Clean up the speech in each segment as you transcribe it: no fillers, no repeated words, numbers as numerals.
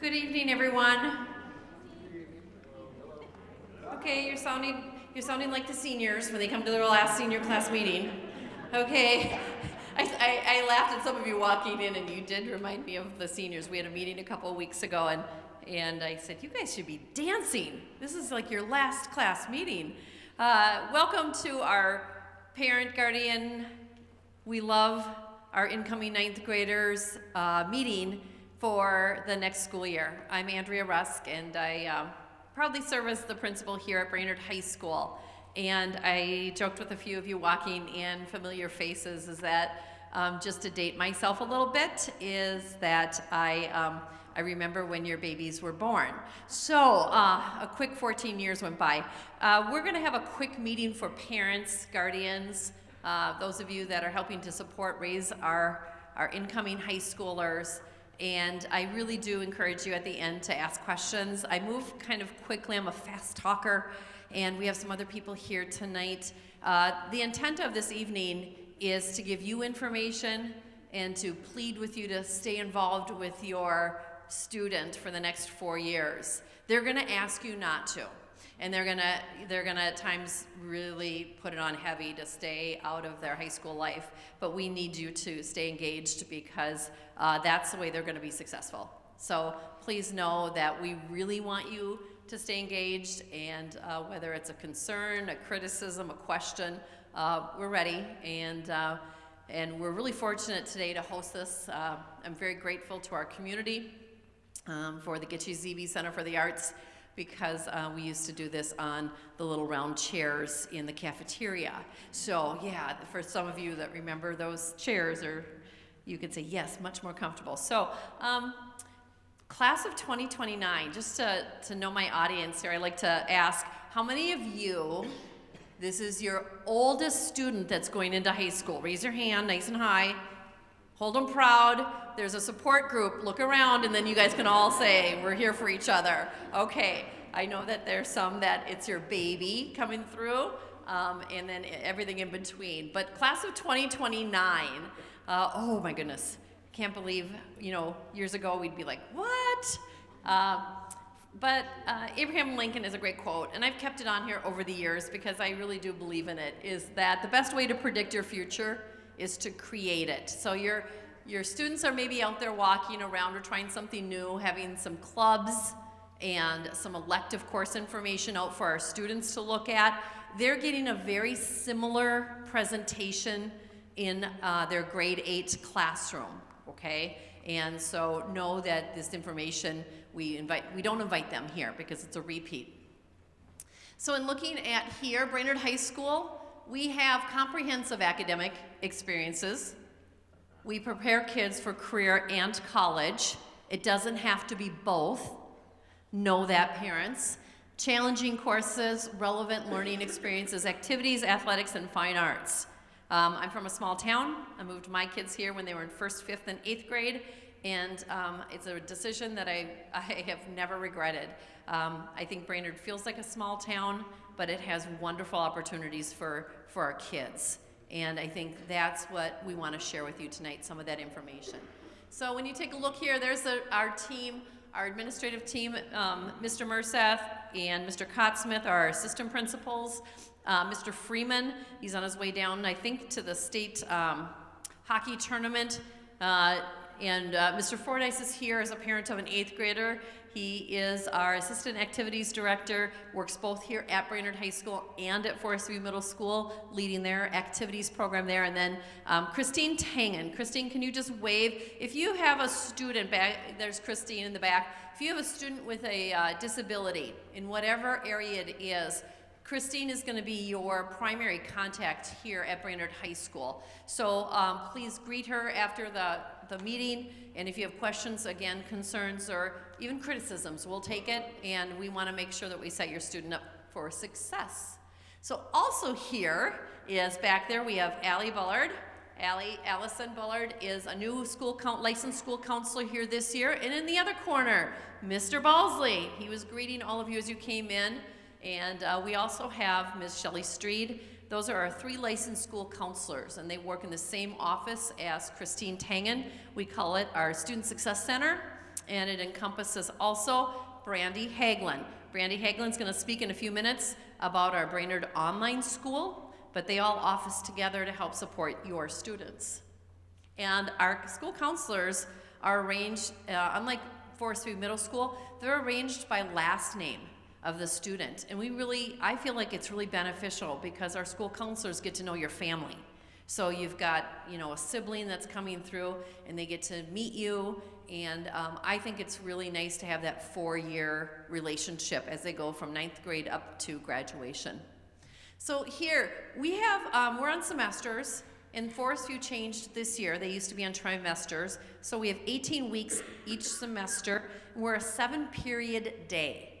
Good evening, everyone. Okay, you're sounding like the seniors when they come to their last senior class meeting. Okay, I laughed at some of you walking in, and you did remind me of the seniors. We had a meeting a couple of weeks ago, and I said, you guys should be dancing. This is like your last class meeting. Welcome to our parent guardian, we love our incoming ninth graders meeting for the next school year. I'm Andrea Rusk, and I proudly serve as the principal here at Brainerd High School. And I joked with a few of you walking in, familiar faces, is that just to date myself a little bit, is that I remember when your babies were born. So a quick 14 years went by. We're gonna have a quick meeting for parents, guardians, those of you that are helping to support, raise our incoming high schoolers. And I really do encourage you at the end to ask questions. I move kind of quickly, I'm a fast talker, and we have some other people here tonight. The intent of this evening is to give you information and to plead with you to stay involved with your student for the next 4 years. They're gonna ask you not to. And they're gonna at times really put it on heavy to stay out of their high school life. But we need you to stay engaged because that's the way they're gonna be successful. So please know that we really want you to stay engaged, and whether it's a concern, a criticism, a question, we're ready. And we're really fortunate today to host this. I'm very grateful to our community for the Gichi-ziibi Center for the Arts, because we used to do this on the little round chairs in the cafeteria. So yeah, for some of you that remember those chairs, or you could say yes, much more comfortable. So class of 2029, just to know my audience here, I like to ask, how many of you, this is your oldest student that's going into high school? Raise your hand nice and high. Hold them proud. There's a support group. Look around, and then you guys can all say, we're here for each other. Okay, I know that there's some that it's your baby coming through, and then everything in between. But class of 2029, oh my goodness. Can't believe, years ago we'd be like, what? But Abraham Lincoln is a great quote, and I've kept it on here over the years because I really do believe in it, is that the best way to predict your future is to create it. So your students are maybe out there walking around or trying something new, having some clubs and some elective course information out for our students to look at. They're getting a very similar presentation in their grade 8 classroom, okay? And so know that this information, we don't invite them here because it's a repeat. So in looking at here, Brainerd High School, we have comprehensive academic experiences. We prepare kids for career and college. It doesn't have to be both. Know that, parents. Challenging courses, relevant learning experiences, activities, athletics, and fine arts. I'm from a small town. I moved my kids here when they were in 1st, 5th, and 8th grade, and it's a decision that I have never regretted. I think Brainerd feels like a small town, but it has wonderful opportunities for our kids. And I think that's what we want to share with you tonight, some of that information. So when you take a look here, there's our team, our administrative team, Mr. Merseth and Mr. Cottsmith, our assistant principals. Mr. Freeman, he's on his way down, I think, to the state hockey tournament. And Mr. Fordyce is here as a parent of an 8th grader. He is our assistant activities director, works both here at Brainerd High School and at Forest View Middle School, leading their activities program there. And then Christine Tangen. Christine, can you just wave? If you have a student back, there's Christine in the back. If you have a student with a disability in whatever area it is, Christine is going to be your primary contact here at Brainerd High School. So please greet her after the meeting, and if you have questions, again, concerns, or even criticisms, we'll take it, and we want to make sure that we set your student up for success. So also here is, back there, we have Allie Bullard. Allison Bullard is a new licensed school counselor here this year. And in the other corner, Mr. Balsley. He was greeting all of you as you came in. And we also have Ms. Shelley Streed. Those are our 3 licensed school counselors, and they work in the same office as Christine Tangen. We call it our Student Success Center. and it encompasses also Brandy Hagelin. Brandy Hagelin's going to speak in a few minutes about our Brainerd Online School, but they all office together to help support your students. And our school counselors are arranged, unlike Forest View Middle School, they're arranged by last name of the student. And I feel like it's really beneficial because our school counselors get to know your family. So you've got, a sibling that's coming through and they get to meet you, and I think it's really nice to have that 4-year relationship as they go from 9th grade up to graduation. So here, we're on semesters, and Forest View changed this year. They used to be on trimesters, so we have 18 weeks each semester, and we're a 7-period day.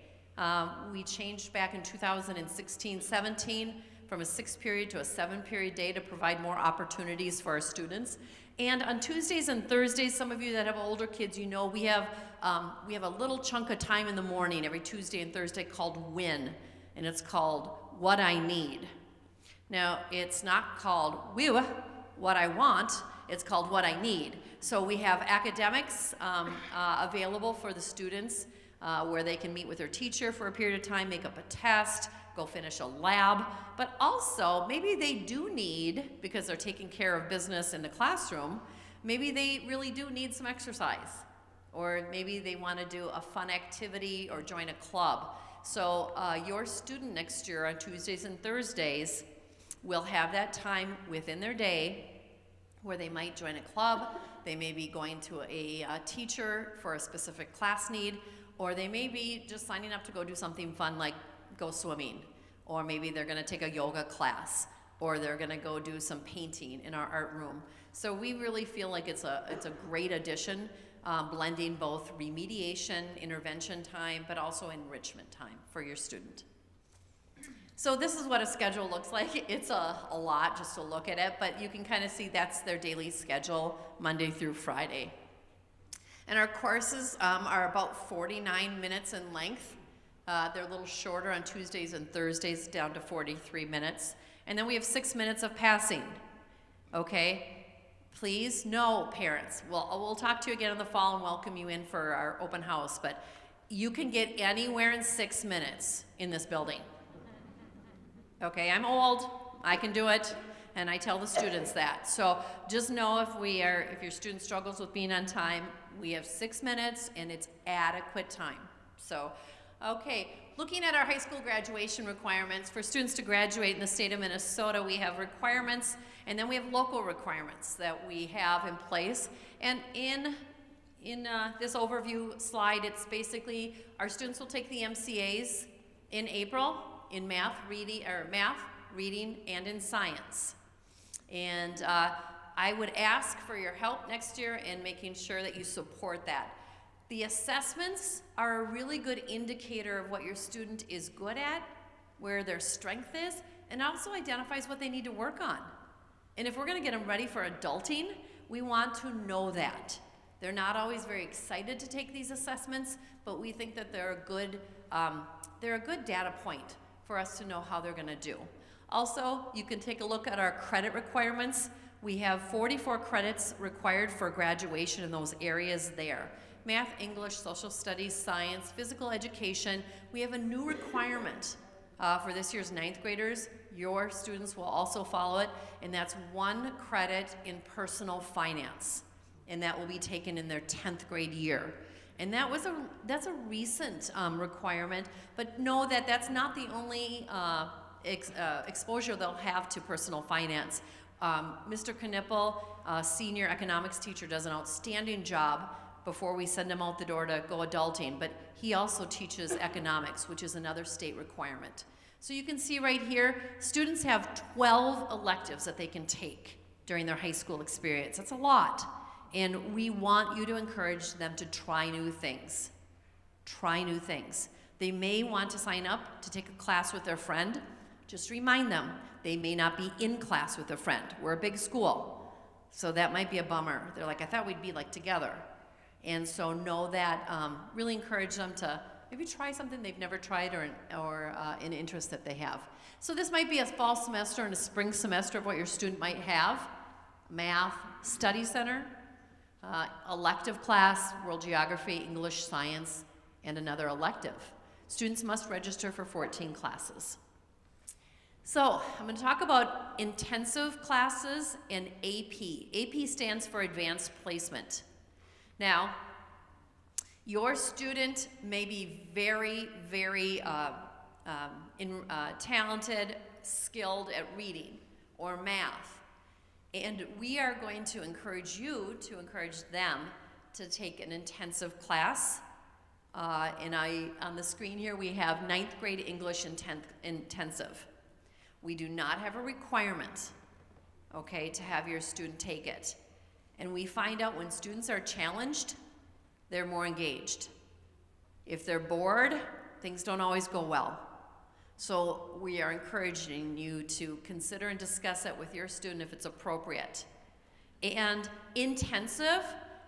We changed back in 2016-17 from a 6-period to a 7-period day to provide more opportunities for our students. And on Tuesdays and Thursdays, some of you that have older kids, we have a little chunk of time in the morning every Tuesday and Thursday called WIN, and it's called What I Need. Now, it's not called what I want, it's called What I Need. So we have academics available for the students where they can meet with their teacher for a period of time, make up a test, go finish a lab, but also maybe they do need, because they're taking care of business in the classroom, maybe they really do need some exercise, or maybe they want to do a fun activity or join a club. So your student next year on Tuesdays and Thursdays will have that time within their day where they might join a club, they may be going to a teacher for a specific class need, or they may be just signing up to go do something fun like go swimming, or maybe they're going to take a yoga class, or they're going to go do some painting in our art room. So we really feel like it's a great addition, blending both remediation, intervention time, but also enrichment time for your student. So this is what a schedule looks like. It's a lot just to look at it, but you can kind of see that's their daily schedule, Monday through Friday. And our courses are about 49 minutes in length. They're a little shorter on Tuesdays and Thursdays, down to 43 minutes. And then we have 6 minutes of passing, okay? Please, no, parents. We'll talk to you again in the fall and welcome you in for our open house, but you can get anywhere in 6 minutes in this building. Okay, I'm old, I can do it, and I tell the students that. So just know if your student struggles with being on time, we have 6 minutes and it's adequate time. So, okay, looking at our high school graduation requirements, for students to graduate in the state of Minnesota, we have requirements, and then we have local requirements that we have in place. And in this overview slide, it's basically our students will take the MCAs in April in math, reading, and in science. And I would ask for your help next year in making sure that you support that. The assessments are a really good indicator of what your student is good at, where their strength is, and also identifies what they need to work on. And if we're going to get them ready for adulting, we want to know that. They're not always very excited to take these assessments, but we think that they're a good data point for us to know how they're going to do. Also, you can take a look at our credit requirements. We have 44 credits required for graduation in those areas there. Math, English, social studies, science, physical education. We have a new requirement for this year's 9th graders. Your students will also follow it, and that's 1 credit in personal finance, and that will be taken in their 10th grade year. And that's a recent requirement, but know that that's not the only exposure they'll have to personal finance. Mr. Knippel, senior economics teacher, does an outstanding job before we send him out the door to go adulting, but he also teaches economics, which is another state requirement. So you can see right here, students have 12 electives that they can take during their high school experience. That's a lot. And we want you to encourage them to try new things. Try new things. They may want to sign up to take a class with their friend. Just remind them, they may not be in class with a friend. We're a big school, so that might be a bummer. They're like, I thought we'd be like together. And so know that, really encourage them to maybe try something they've never tried or an interest that they have. So this might be a fall semester and a spring semester of what your student might have. Math, study center, Elective class, world geography, English, science, and another elective. Students must register for 14 classes. So I'm going to talk about intensive classes and AP. AP stands for Advanced Placement. Now, your student may be very, very talented, skilled at reading or math. And we are going to encourage you to encourage them to take an intensive class. On the screen here we have 9th grade English intensive. We do not have a requirement, okay, to have your student take it. And we find out when students are challenged, they're more engaged. If they're bored, things don't always go well. So we are encouraging you to consider and discuss it with your student if it's appropriate. And intensive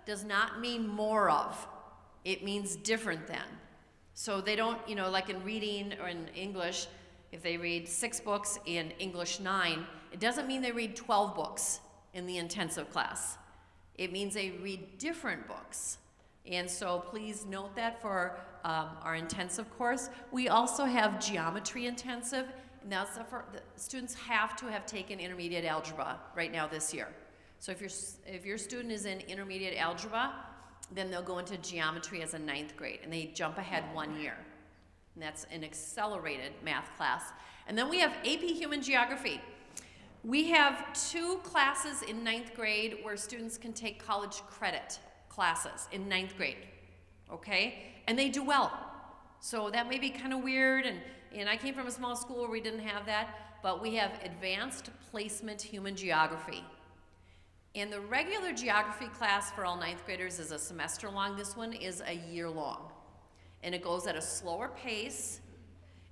does not mean more of. It means different than. So they don't, like in reading or in English, if they read 6 books in English 9, it doesn't mean they read 12 books in the intensive class. It means they read different books. And so please note that for our intensive course. We also have geometry intensive, and that's the students have to have taken intermediate algebra right now this year. So if your student is in intermediate algebra, then they'll go into geometry as a 9th grade, and they jump ahead 1 year. And that's an accelerated math class. And then we have AP Human Geography. We have 2 classes in 9th grade where students can take college credit classes in 9th grade, okay? And they do well. So that may be kind of weird, and I came from a small school where we didn't have that, but we have Advanced Placement Human Geography. And the regular geography class for all 9th graders is a semester long. This one is a year long. And it goes at a slower pace.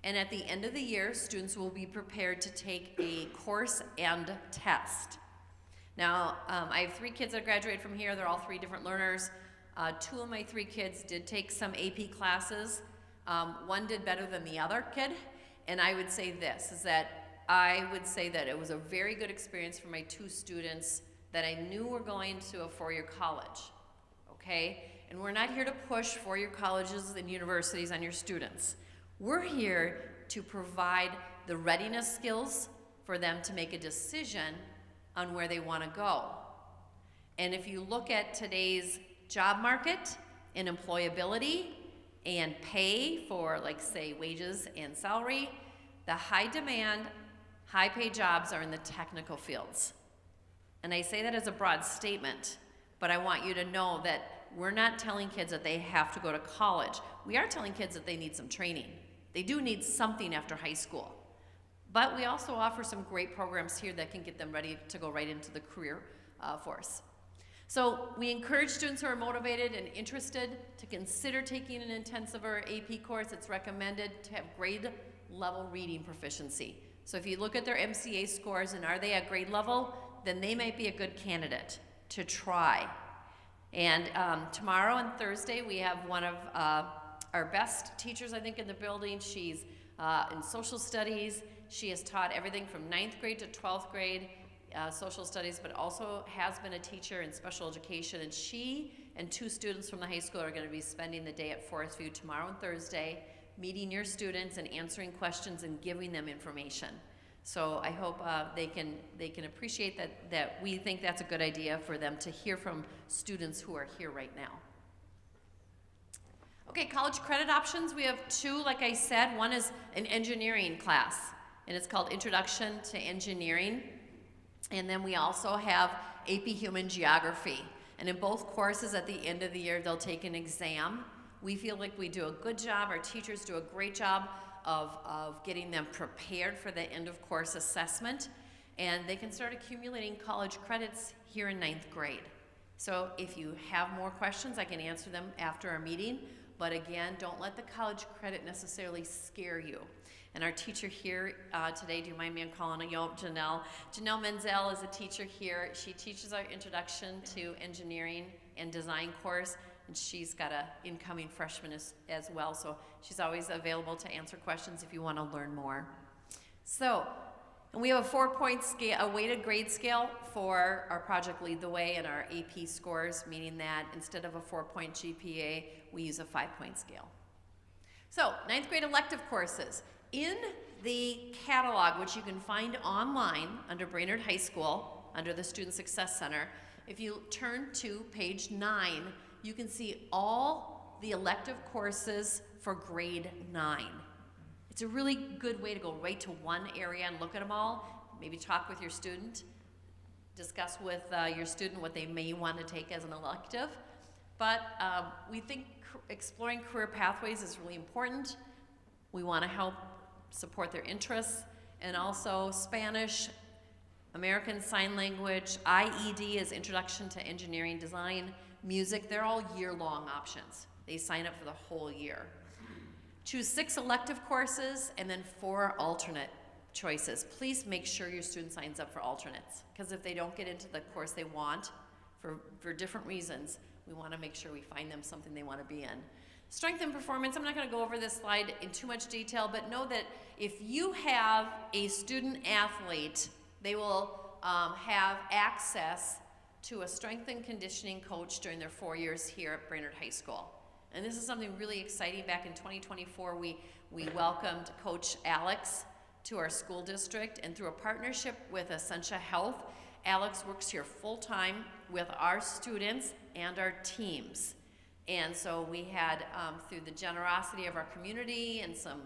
And at the end of the year, students will be prepared to take a course and test. Now, I have 3 kids that graduated from here. They're all 3 different learners. 2 of my 3 kids did take some AP classes. One did better than the other kid. And I would say this, is that I would say that it was a very good experience for my 2 students that I knew were going to a 4-year college, okay? And we're not here to push 4-year colleges and universities on your students. We're here to provide the readiness skills for them to make a decision on where they want to go. And if you look at today's job market and employability and pay for, like, say, wages and salary, the high demand, high paid jobs are in the technical fields. And I say that as a broad statement, but I want you to know that we're not telling kids that they have to go to college. We are telling kids that they need some training. They do need something after high school. But we also offer some great programs here that can get them ready to go right into the career force. So we encourage students who are motivated and interested to consider taking an intensive or AP course. It's recommended to have grade level reading proficiency. So if you look at their MCA scores and are they at grade level, then they might be a good candidate to try. And tomorrow and Thursday, we have one of our best teachers, I think, in the building. She's in social studies. She has taught everything from 9th grade to 12th grade social studies, but also has been a teacher in special education. And she and 2 students from the high school are going to be spending the day at Forest View tomorrow and Thursday, meeting your students and answering questions and giving them information. So I hope they can appreciate that we think that's a good idea for them to hear from students who are here right now. Okay, college credit options. We have 2, like I said. One is an engineering class, and it's called Introduction to Engineering. And then we also have AP Human Geography. And in both courses, at the end of the year, they'll take an exam. We feel like we do a good job. Our teachers do a great job of getting them prepared for the end of course assessment, and they can start accumulating college credits here in 9th grade. So if you have more questions, I can answer them after our meeting, but again, don't let the college credit necessarily scare you. And our teacher here today, do you mind me calling you Janelle? Janelle Menzel is a teacher here. She teaches our Introduction to Engineering and Design course, and she's got an incoming freshman as well, so she's always available to answer questions if you want to learn more. So And we have a 4-point scale, a weighted grade scale for our Project Lead the Way and our AP scores, meaning that instead of a 4-point GPA, we use a 5-point scale. So, 9th grade elective courses. In the catalog, which you can find online under Brainerd High School, under the Student Success Center, if you turn to page 9, you can see all the elective courses for grade 9. It's a really good way to go right to one area and look at them all. Maybe talk with your student, discuss with your student what they may want to take as an elective. But we think exploring career pathways is really important. We want to help support their interests, and also Spanish, American Sign Language, IED is Introduction to Engineering Design, music, they're all year-long options. They sign up for the whole year. Choose 6 elective courses and then 4 alternate choices. Please make sure your student signs up for alternates, because if they don't get into the course they want for different reasons, we want to make sure we find them something they want to be in. Strength and performance, I'm not going to go over this slide in too much detail, but know that if you have a student athlete, they will have access to a strength and conditioning coach during their 4 years here at Brainerd High School. And this is something really exciting. Back in 2024, we welcomed Coach Alex to our school district, and through a partnership with Essentia Health, Alex works here full-time with our students and our teams. And so we had, through the generosity of our community and some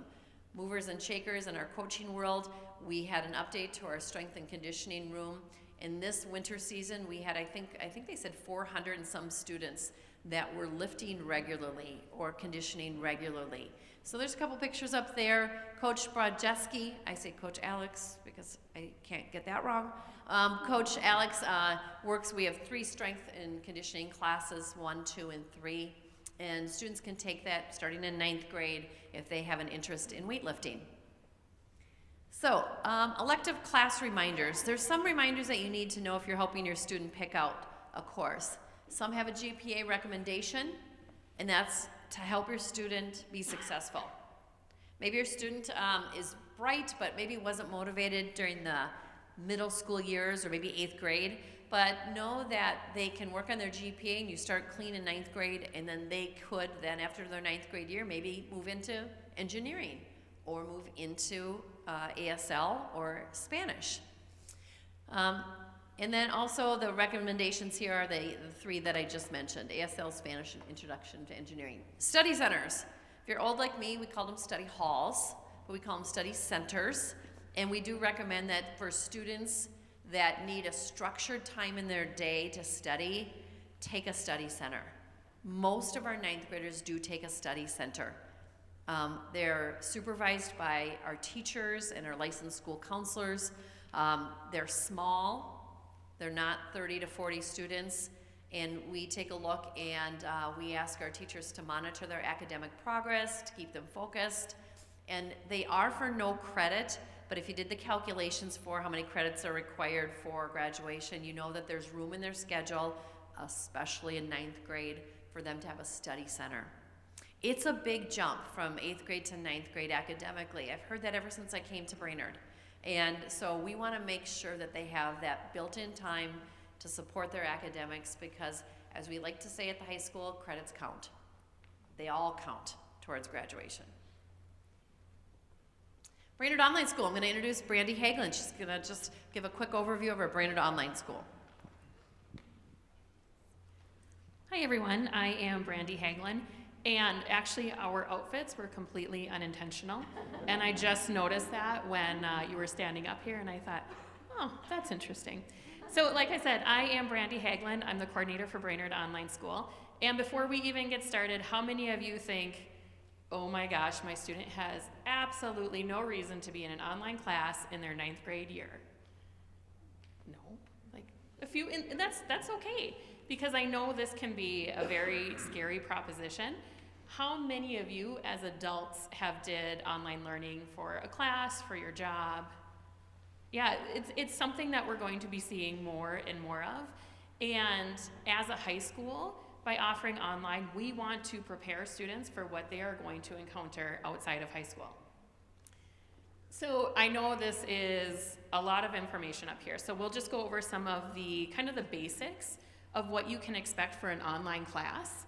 movers and shakers in our coaching world, we had an update to our strength and conditioning room. In this winter season, we had, I think they said 400 and some students that were lifting regularly or conditioning regularly. So there's a couple pictures up there. Coach Brodjeski, I say Coach Alex because I can't get that wrong. Coach Alex works, we have 3 strength and conditioning classes, 1, 2, and 3. And students can take that starting in 9th grade if they have an interest in weightlifting. So, elective class reminders. There's some reminders that you need to know if you're helping your student pick out a course. Some have a GPA recommendation, and that's to help your student be successful. Maybe your student is bright, but maybe wasn't motivated during the middle school years or maybe 8th grade, but know that they can work on their GPA and you start clean in 9th grade, and then they could then after their 9th grade year maybe move into engineering or move into ASL or Spanish. And then also the recommendations here are the 3 that I just mentioned, ASL, Spanish, and Introduction to Engineering. Study centers. If you're old like me, we call them study halls, but we call them study centers. And we do recommend that for students that need a structured time in their day to study, take a study center. Most of our 9th graders do take a study center. They're supervised by our teachers and our licensed school counselors. They're small. They're not 30 to 40 students, and we take a look and we ask our teachers to monitor their academic progress, to keep them focused. And they are for no credit, but if you did the calculations for how many credits are required for graduation, you know that there's room in their schedule, especially in 9th grade, for them to have a study center. It's a big jump from 8th grade to 9th grade academically. I've heard that ever since I came to Brainerd. And so we want to make sure that they have that built-in time to support their academics, because as we like to say at the high school, credits count. They all count towards graduation. Brainerd Online School, I'm going to introduce Brandy Hagelin. She's going to just give a quick overview of our Brainerd Online School. Hi everyone, I am Brandy Hagelin. And actually our outfits were completely unintentional. And I just noticed that when you were standing up here, and I thought, oh, that's interesting. So like I said, I am Brandy Hagelin. I'm the coordinator for Brainerd Online School. And before we even get started, how many of you think, oh my gosh, my student has absolutely no reason to be in an online class in their 9th grade year? No, like a few, and that's okay, because I know this can be a very scary proposition. How many of you as adults have did online learning for a class, for your job? Yeah, it's something that we're going to be seeing more and more of. And as a high school, by offering online, we want to prepare students for what they are going to encounter outside of high school. So I know this is a lot of information up here, so we'll just go over some of the kind of the basics of what you can expect for an online class.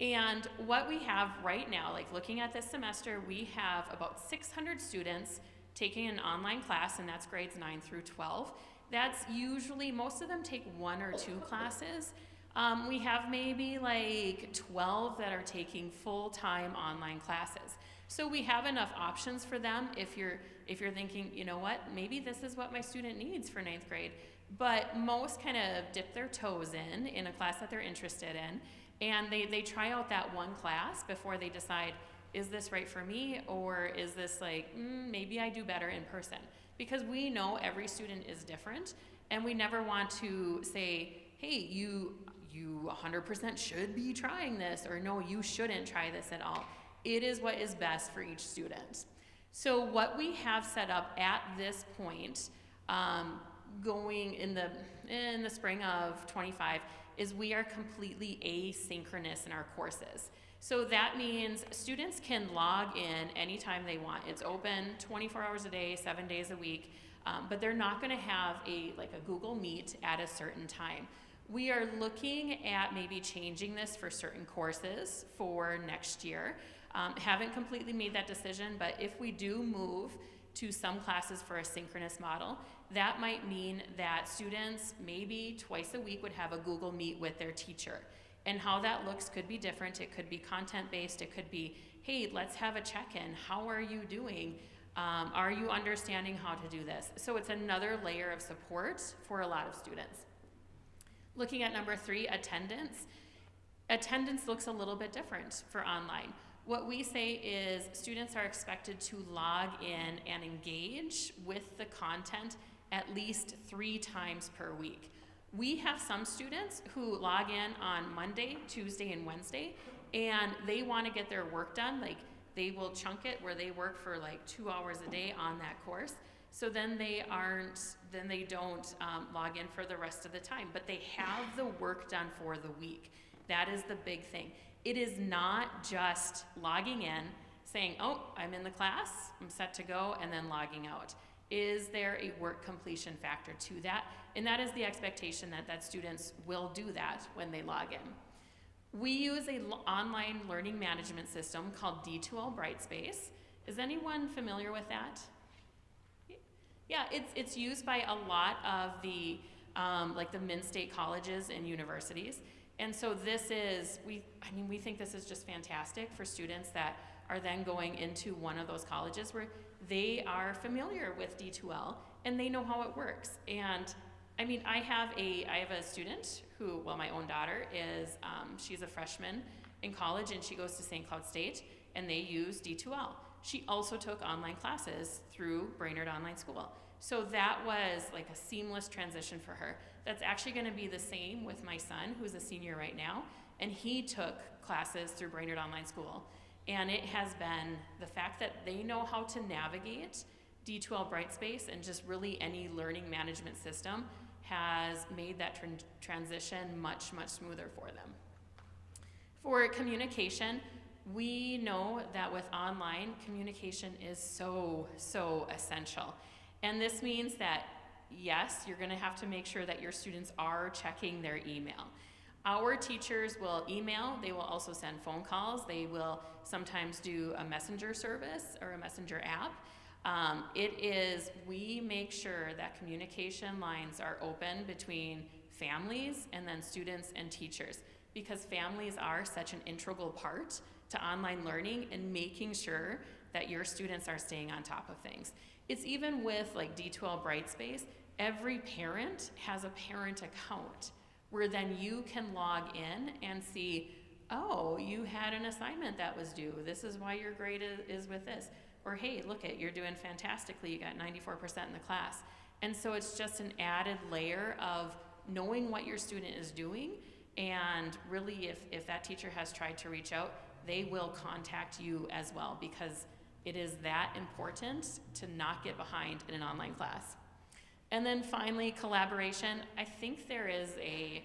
And what we have right now, like looking at this semester, we have about 600 students taking an online class, and that's grades 9 through 12. That's usually, most of them take 1 or 2 classes. We have maybe like 12 that are taking full-time online classes. So we have enough options for them if you're thinking, you know what, maybe this is what my student needs for 9th grade. But most kind of dip their toes in a class that they're interested in, and they try out that one class before they decide, is this right for me, or is this like, maybe I do better in person? Because we know every student is different, and we never want to say, hey, you 100% should be trying this, or no, you shouldn't try this at all. It is what is best for each student. So what we have set up at this point, going in the spring of 25, is we are completely asynchronous in our courses. So that means students can log in anytime they want. It's open 24 hours a day, 7 days a week, but they're not gonna have a Google Meet at a certain time. We are looking at maybe changing this for certain courses for next year. Haven't completely made that decision, but if we do move to some classes for a synchronous model, that might mean that students maybe twice a week would have a Google Meet with their teacher. And how that looks could be different. It could be content-based. It could be, hey, let's have a check-in. How are you doing? Are you understanding how to do this? So it's another layer of support for a lot of students. Looking at number 3, attendance. Attendance looks a little bit different for online. What we say is students are expected to log in and engage with the content at least 3 times per week. We have some students who log in on Monday, Tuesday, and Wednesday, and they want to get their work done. Like, they will chunk it where they work for like 2 hours a day on that course. So then they don't log in for the rest of the time, but they have the work done for the week. That is the big thing. It is not just logging in, saying, oh, I'm in the class, I'm set to go, and then logging out. Is there a work completion factor to that? And that is the expectation that students will do that when they log in. We use an online learning management system called D2L Brightspace. Is anyone familiar with that? Yeah, it's used by a lot of the the Min-State colleges and universities. And so this is, we think this is just fantastic for students that are then going into one of those colleges where they are familiar with D2L and they know how it works. And I have a student who, well, my own daughter is, she's a freshman in college and she goes to St. Cloud State and they use D2L. She also took online classes through Brainerd Online School. So that was like a seamless transition for her. That's actually going to be the same with my son, who's a senior right now, and he took classes through Brainerd Online School. And it has been the fact that they know how to navigate D2L Brightspace and just really any learning management system has made that transition much, much smoother for them. For communication, we know that with online, communication is so, so essential. And this means that, yes, you're gonna have to make sure that your students are checking their email. Our teachers will email, they will also send phone calls, they will sometimes do a messenger service or a messenger app. We make sure that communication lines are open between families and then students and teachers, because families are such an integral part to online learning and making sure that your students are staying on top of things. It's even with like D2L Brightspace, every parent has a parent account where then you can log in and see, oh, you had an assignment that was due. This is why your grade is with this. Or hey, look it, you're doing fantastically. You got 94% in the class. And so it's just an added layer of knowing what your student is doing. And really, if that teacher has tried to reach out, they will contact you as well, because it is that important to not get behind in an online class. And then finally, collaboration. I think there is a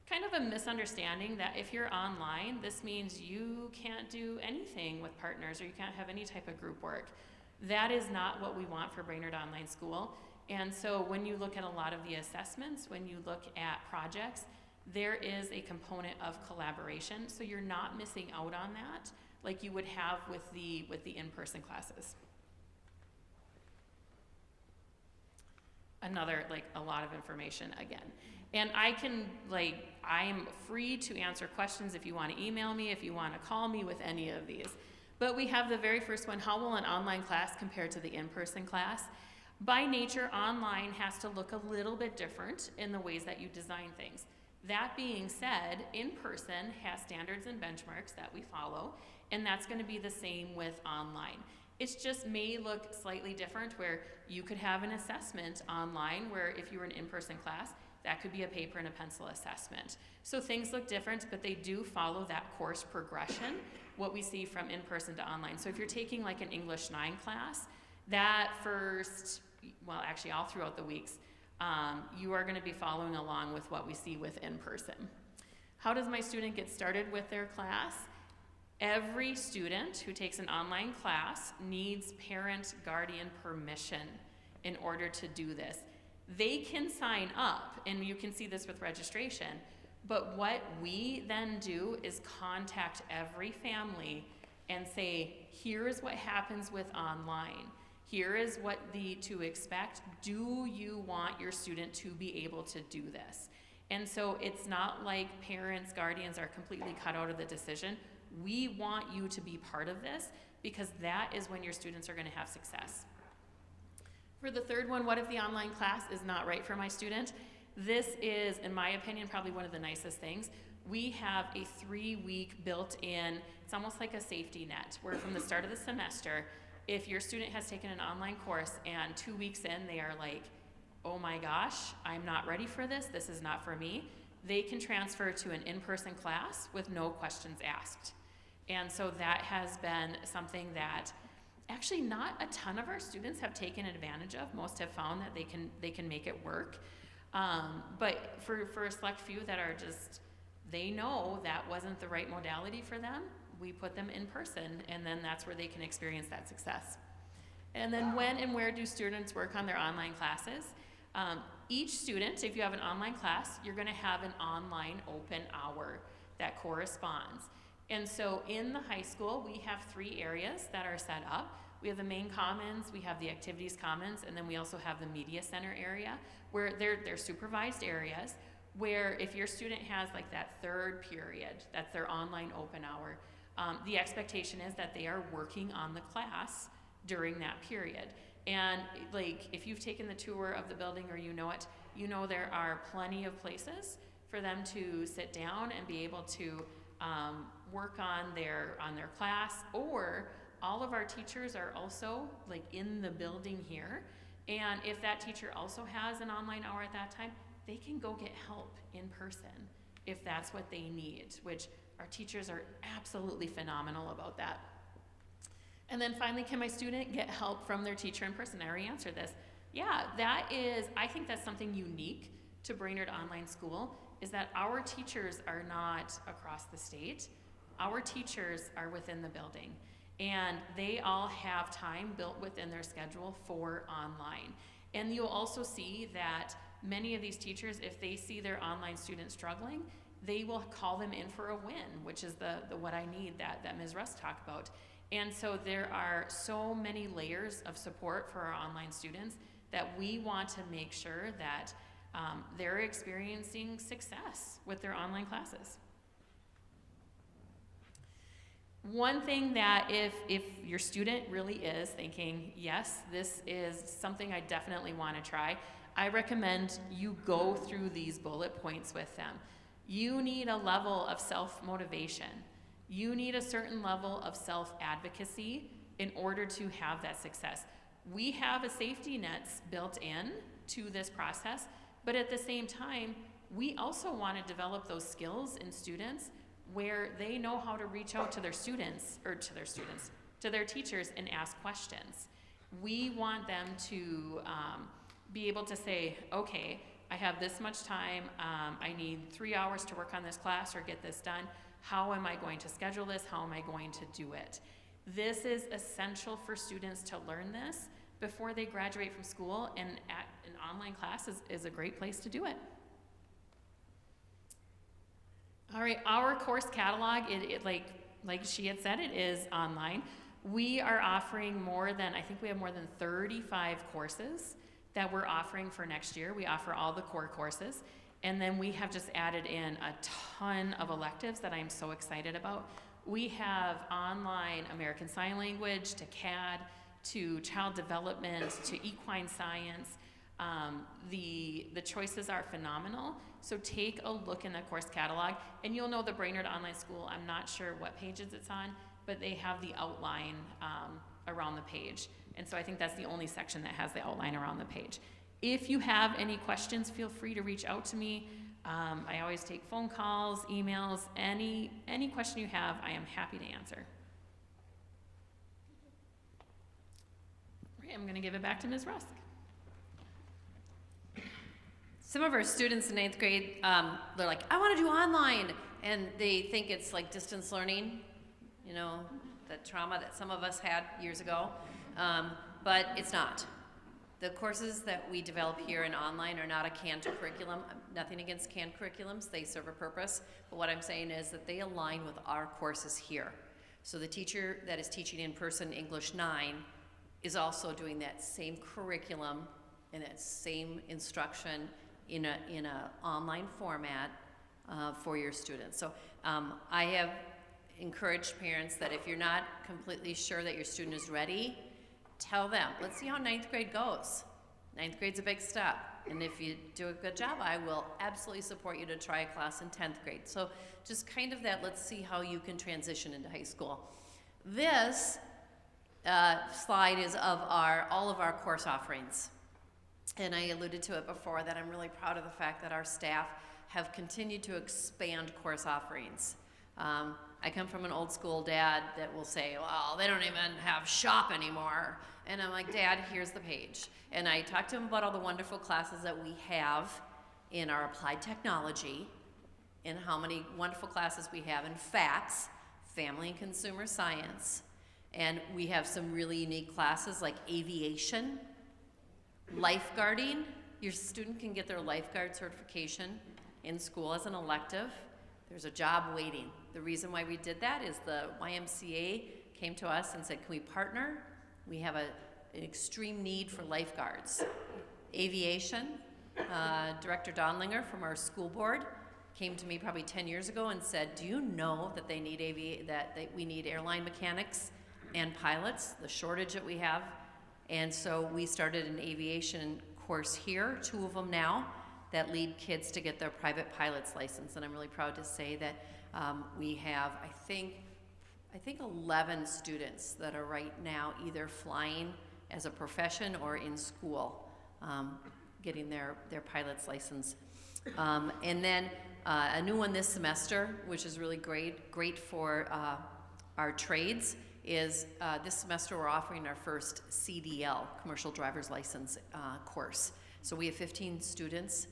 kind of a misunderstanding that if you're online, this means you can't do anything with partners or you can't have any type of group work. That is not what we want for Brainerd Online School. And so when you look at a lot of the assessments, when you look at projects, there is a component of collaboration, so you're not missing out on that like you would have with the in-person classes. Another, like, a lot of information again. And I'm free to answer questions if you want to email me, if you want to call me with any of these. But we have the very first one: how will an online class compare to the in-person class? By nature, online has to look a little bit different in the ways that you design things. That being said, in-person has standards and benchmarks that we follow, and that's going to be the same with online. It just may look slightly different, where you could have an assessment online where if you were an in-person class, that could be a paper and a pencil assessment. So things look different, but they do follow that course progression, what we see from in-person to online. So if you're taking like an English 9 class, that first, well, actually all throughout the weeks, you are going to be following along with what we see with in-person. How does my student get started with their class? Every student who takes an online class needs parent-guardian permission in order to do this. They can sign up, and you can see this with registration, but what we then do is contact every family and say, here is what happens with online. Here is what to expect. Do you want your student to be able to do this? And so it's not like parents, guardians are completely cut out of the decision. We want you to be part of this, because that is when your students are going to have success. For the third one, what if the online class is not right for my student? This is, in my opinion, probably one of the nicest things. We have a 3-week built-in, it's almost like a safety net, where from the start of the semester, if your student has taken an online course and 2 weeks in they are like, oh my gosh, I'm not ready for this is not for me, they can transfer to an in-person class with no questions asked. And so that has been something that actually not a ton of our students have taken advantage of. Most have found that they can make it work. But for a select few that are just, they know that wasn't the right modality for them, we put them in person, and then that's where they can experience that success. And then when and where do students work on their online classes? Each student, if you have an online class, you're going to have an online open hour that corresponds. And so in the high school, we have 3 areas that are set up. We have the main commons, we have the activities commons, and then we also have the media center area, where they're supervised areas, where if your student has like that 3rd period, that's their online open hour, the expectation is that they are working on the class during that period. And like, if you've taken the tour of the building or you know it, you know there are plenty of places for them to sit down and be able to work on their class. Or all of our teachers are also like in the building here, and if that teacher also has an online hour at that time, they can go get help in person if that's what they need, which our teachers are absolutely phenomenal about that. And then finally, can my student get help from their teacher in person? I already answered this. Yeah, I think that's something unique to Brainerd Online School, is that our teachers are not across the state. Our teachers are within the building, and they all have time built within their schedule for online. And you'll also see that many of these teachers, if they see their online students struggling, they will call them in for a win, which is the what I need that Ms. Russ talked about. And so there are so many layers of support for our online students that we want to make sure that they're experiencing success with their online classes. One thing that if your student really is thinking, yes, this is something I definitely want to try, I recommend you go through these bullet points with them. You need a level of self-motivation. You need a certain level of self-advocacy in order to have that success. We have a safety nets built in to this process, but at the same time, we also want to develop those skills in students where they know how to reach out to their students, or to their teachers and ask questions. We want them to be able to say, okay, I have this much time, I need 3 hours to work on this class or get this done. How am I going to schedule this? How am I going to do it? This is essential for students to learn this before they graduate from school, and an online class is a great place to do it. All right, our course catalog, like she had said, it is online. We are offering I think we have more than 35 courses that we're offering for next year. We offer all the core courses, and then we have just added in a ton of electives that I'm so excited about. We have online American Sign Language to CAD, to child development, to equine science. The choices are phenomenal. So take a look in the course catalog, and you'll know the Brainerd Online School. I'm not sure what pages it's on, but they have the outline around the page. And so I think that's the only section that has the outline around the page. If you have any questions, feel free to reach out to me. I always take phone calls, emails, any question you have, I am happy to answer. I'm going to give it back to Ms. Rusk. Some of our students in 9th grade, they're like, I want to do online, and they think it's like distance learning, you know, the trauma that some of us had years ago, but it's not. The courses that we develop here in online are not a canned curriculum. Nothing against canned curriculums, they serve a purpose, but what I'm saying is that they align with our courses here. So the teacher that is teaching in person English 9 is also doing that same curriculum and that same instruction in a online format for your students. So I have encouraged parents that if you're not completely sure that your student is ready, tell them, let's see how 9th grade goes. 9th grade's a big step, and if you do a good job, I will absolutely support you to try a class in 10th grade. So just kind of that, let's see how you can transition into high school. This slide is of all of our course offerings. And I alluded to it before that I'm really proud of the fact that our staff have continued to expand course offerings. I come from an old school dad that will say, well, they don't even have shop anymore. And I'm like, Dad, here's the page. And I talk to him about all the wonderful classes that we have in our applied technology and how many wonderful classes we have in FACS, Family and Consumer Science. And we have some really unique classes like aviation, lifeguarding. Your student can get their lifeguard certification in school as an elective. There's a job waiting. The reason why we did that is the YMCA came to us and said, can we partner? We have an extreme need for lifeguards. Aviation, Director Donlinger from our school board came to me probably 10 years ago and said, do you know that they need we need airline mechanics and pilots, the shortage that we have? And so we started an aviation course here, 2 of them now, that lead kids to get their private pilot's license. And I'm really proud to say that we have, I think 11 students that are right now either flying as a profession or in school, getting their pilot's license. And then a new one this semester, which is really great for our trades, is this semester we're offering our first CDL, Commercial Driver's License course. So we have 15 students,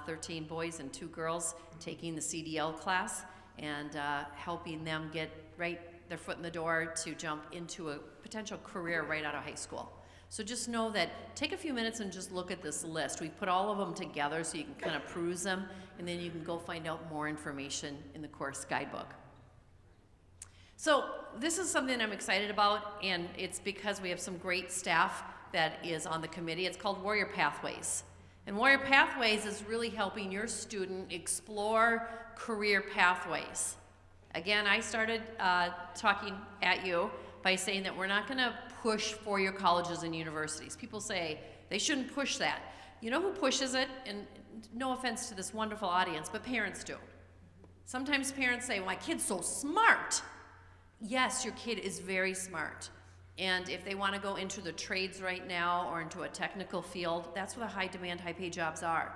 13 boys and 2 girls taking the CDL class and helping them get their foot in the door to jump into a potential career right out of high school. So just know that, take a few minutes and just look at this list. We've put all of them together so you can kind of peruse them, and then you can go find out more information in the course guidebook. So this is something I'm excited about, and it's because we have some great staff that is on the committee. It's called Warrior Pathways. And Warrior Pathways is really helping your student explore career pathways. Again, I started talking at you by saying that we're not going to push four-year colleges and universities. People say they shouldn't push that. You know who pushes it? And no offense to this wonderful audience, but parents do. Sometimes parents say, well, my kid's so smart. Yes, your kid is very smart. And if they want to go into the trades right now or into a technical field, that's where the high demand, high pay jobs are.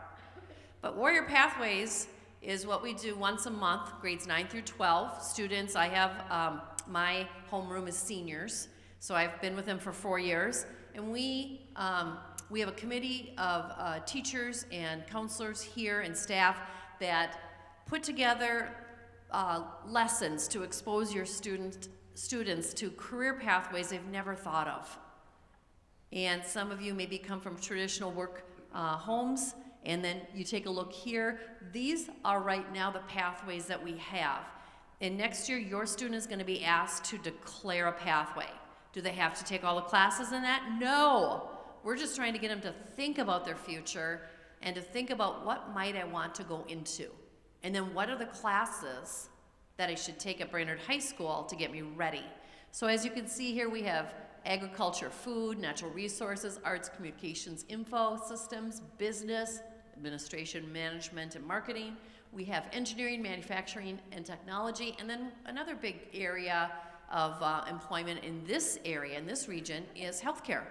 But Warrior Pathways is what we do once a month, grades 9 through 12. Students, I have, my homeroom is seniors, so I've been with them for 4 years. And we have a committee of teachers and counselors here and staff that put together lessons to expose your students students to career pathways they've never thought of. And some of you maybe come from traditional work homes, and then you take a look here. These are right now the pathways that we have. And next year, your student is going to be asked to declare a pathway. Do they have to take all the classes in that? No. We're just trying to get them to think about their future and to think about what might I want to go into. And then what are the classes that I should take at Brainerd High School to get me ready. So as you can see here, we have agriculture, food, natural resources, arts, communications, info systems, business, administration, management, and marketing. We have engineering, manufacturing, and technology. And then another big area of employment in this area, in this region, is healthcare.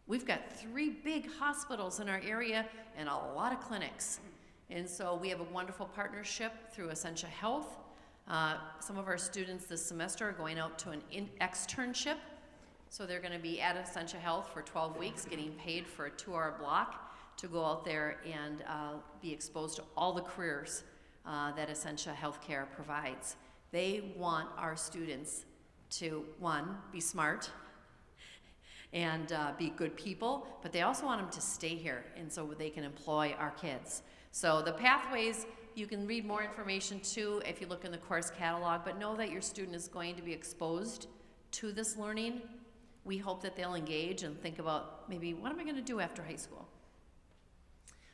We've got 3 big hospitals in our area and a lot of clinics. And so we have a wonderful partnership through Essentia Health. Some of our students this semester are going out to an externship. So they're going to be at Essentia Health for 12 weeks, getting paid for a 2-hour block to go out there and be exposed to all the careers that Essentia Healthcare provides. They want our students to, 1, be smart and be good people, but they also want them to stay here and so they can employ our kids. So the pathways, you can read more information too if you look in the course catalog, but know that your student is going to be exposed to this learning. We hope that they'll engage and think about maybe, what am I going to do after high school?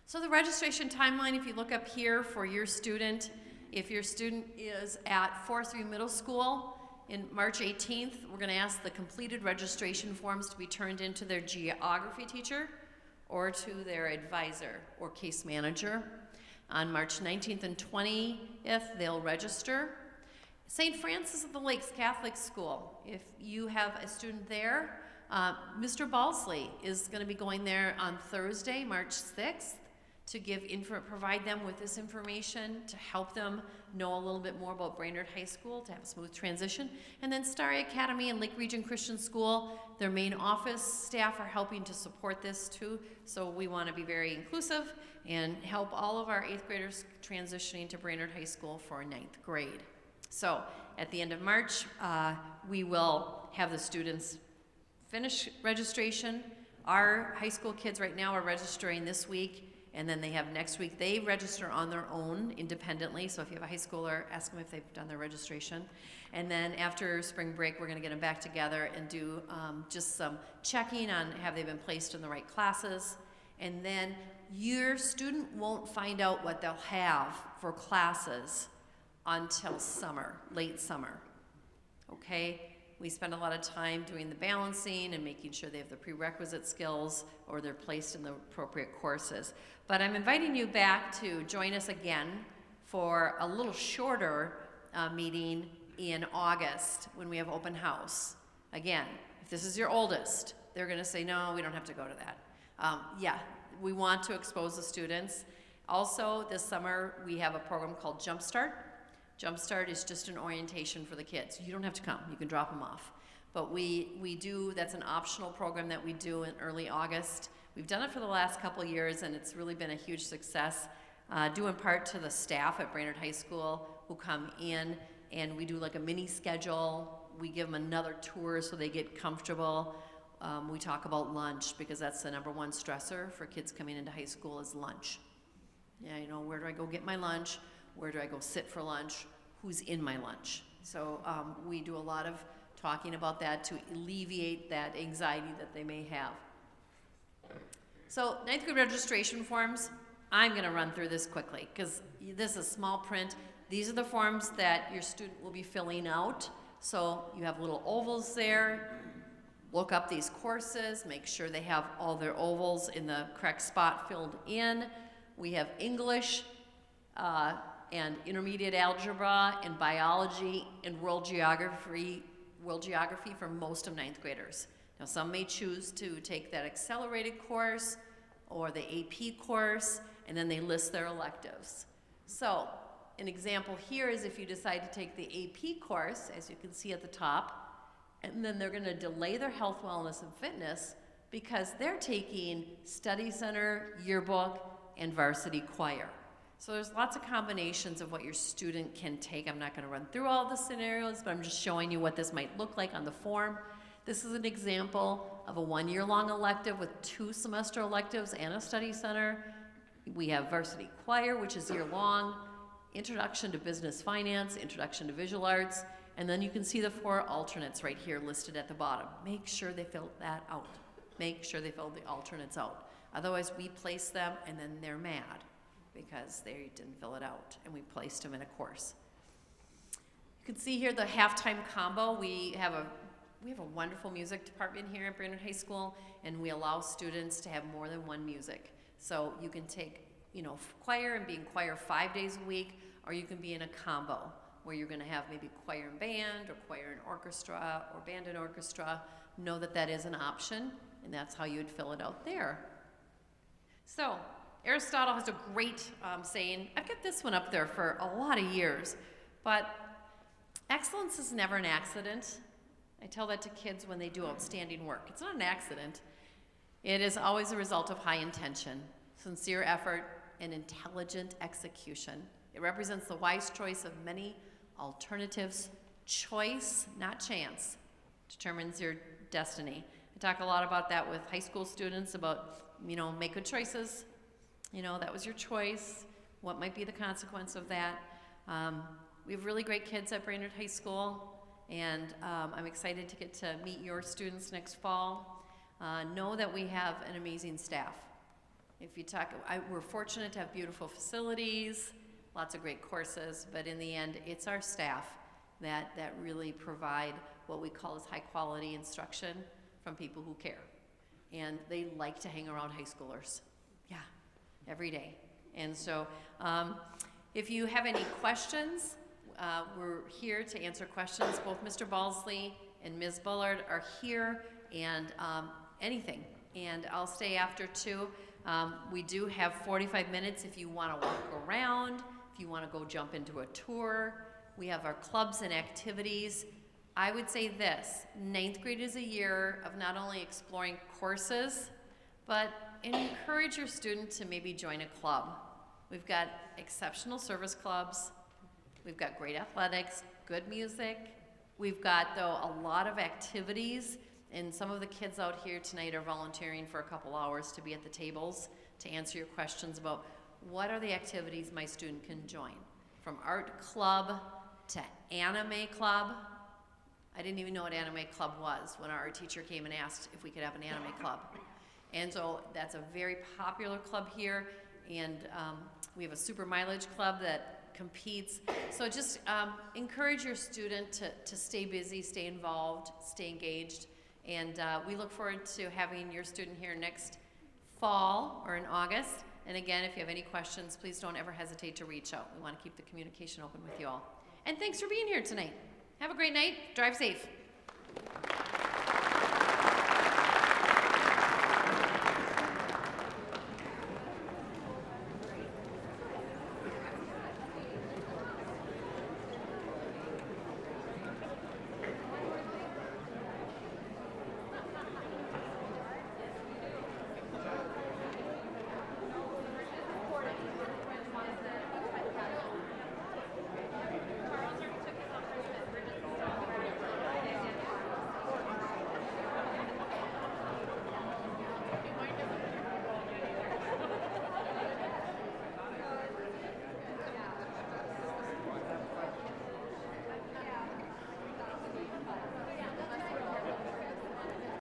So the registration timeline, if you look up here for your student, if your student is at Forest View Middle School, in March 18th, we're going to ask the completed registration forms to be turned into their geography teacher or to their advisor or case manager. On March 19th and 20th, they'll register. St. Francis of the Lakes Catholic School, if you have a student there, Mr. Balsley is going to be going there on Thursday, March 6th, to provide them with this information to help them know a little bit more about Brainerd High School to have a smooth transition. And then Starry Academy and Lake Region Christian School, their main office staff are helping to support this too. So we want to be very inclusive and help all of our 8th graders transitioning to Brainerd High School for 9th grade. So at the end of March, we will have the students finish registration. Our high school kids right now are registering this week, and then they have next week. They register on their own independently, so if you have a high schooler, ask them if they've done their registration. And then after spring break, we're going to get them back together and do just some checking on have they been placed in the right classes. And then your student won't find out what they'll have for classes until summer, late summer, okay? We spend a lot of time doing the balancing and making sure they have the prerequisite skills or they're placed in the appropriate courses. But I'm inviting you back to join us again for a little shorter meeting in August when we have open house. Again, if this is your oldest, they're gonna say, no, we don't have to go to that. Yeah, we want to expose the students. Also, this summer, we have a program called Jumpstart. Jumpstart is just an orientation for the kids. You don't have to come, you can drop them off. But we do, that's an optional program that we do in early August. We've done it for the last couple of years and it's really been a huge success, due in part to the staff at Brainerd High School who come in and we do like a mini schedule. We give them another tour so they get comfortable. We talk about lunch because that's the #1 stressor for kids coming into high school is lunch. Yeah, you know, where do I go get my lunch? Where do I go sit for lunch? Who's in my lunch? So we do a lot of talking about that to alleviate that anxiety that they may have. So 9th grade registration forms, I'm gonna run through this quickly because this is small print. These are the forms that your student will be filling out. So you have little ovals there. Look up these courses, make sure they have all their ovals in the correct spot filled in. We have English, and intermediate algebra and biology and world geography for most of 9th graders. Now some may choose to take that accelerated course or the AP course, and then they list their electives. So an example here is if you decide to take the AP course, as you can see at the top, and then they're gonna delay their health, wellness, and fitness because they're taking study center, yearbook, and varsity choir. So there's lots of combinations of what your student can take. I'm not going to run through all the scenarios, but I'm just showing you what this might look like on the form. This is an example of a 1-year-long elective with 2 semester electives and a study center. We have varsity choir, which is year-long, introduction to business finance, introduction to visual arts, and then you can see the 4 alternates right here listed at the bottom. Make sure they fill that out. Make sure they fill the alternates out. Otherwise, we place them and then they're mad because they didn't fill it out and we placed them in a course. You can see here the halftime combo. We have a wonderful music department here at Brainerd High School, and we allow students to have more than one music. So you can take, choir and be in choir 5 days a week, or you can be in a combo where you're going to have maybe choir and band, or choir and orchestra, or band and orchestra. Know that that is an option, and that's how you'd fill it out there. So Aristotle has a great saying. I've got this one up there for a lot of years, but excellence is never an accident. I tell that to kids when they do outstanding work. It's not an accident. It is always a result of high intention, sincere effort, and intelligent execution. It represents the wise choice of many alternatives. Choice, not chance, determines your destiny. I talk a lot about that with high school students about, make good choices. That was your choice. What might be the consequence of that? We have really great kids at Brainerd High School, and I'm excited to get to meet your students next fall. Know that we have an amazing staff. If you talk, we're fortunate to have beautiful facilities, lots of great courses, but in the end, it's our staff that really provide what we call as high quality instruction from people who care. And they like to hang around high schoolers. Yeah, every day. And so if you have any questions, we're here to answer questions. Both Mr. Balsley and Ms. Bullard are here, and anything. And I'll stay after too. We do have 45 minutes if you want to walk around, if you want to go jump into a tour. We have our clubs and activities. I would say this, 9th grade is a year of not only exploring courses, but encourage your student to maybe join a club. We've got exceptional service clubs. We've got great athletics, good music. We've got, though, a lot of activities, and some of the kids out here tonight are volunteering for a couple hours to be at the tables to answer your questions about what are the activities my student can join. From art club to anime club. I didn't even know what anime club was when our art teacher came and asked if we could have an anime club. And so that's a very popular club here, and we have a super mileage club that competes. So just encourage your student to stay busy, stay involved, stay engaged, and we look forward to having your student here next fall or in August. And again, if you have any questions, please don't ever hesitate to reach out. We want to keep the communication open with you all. And thanks for being here tonight. Have a great night. Drive safe.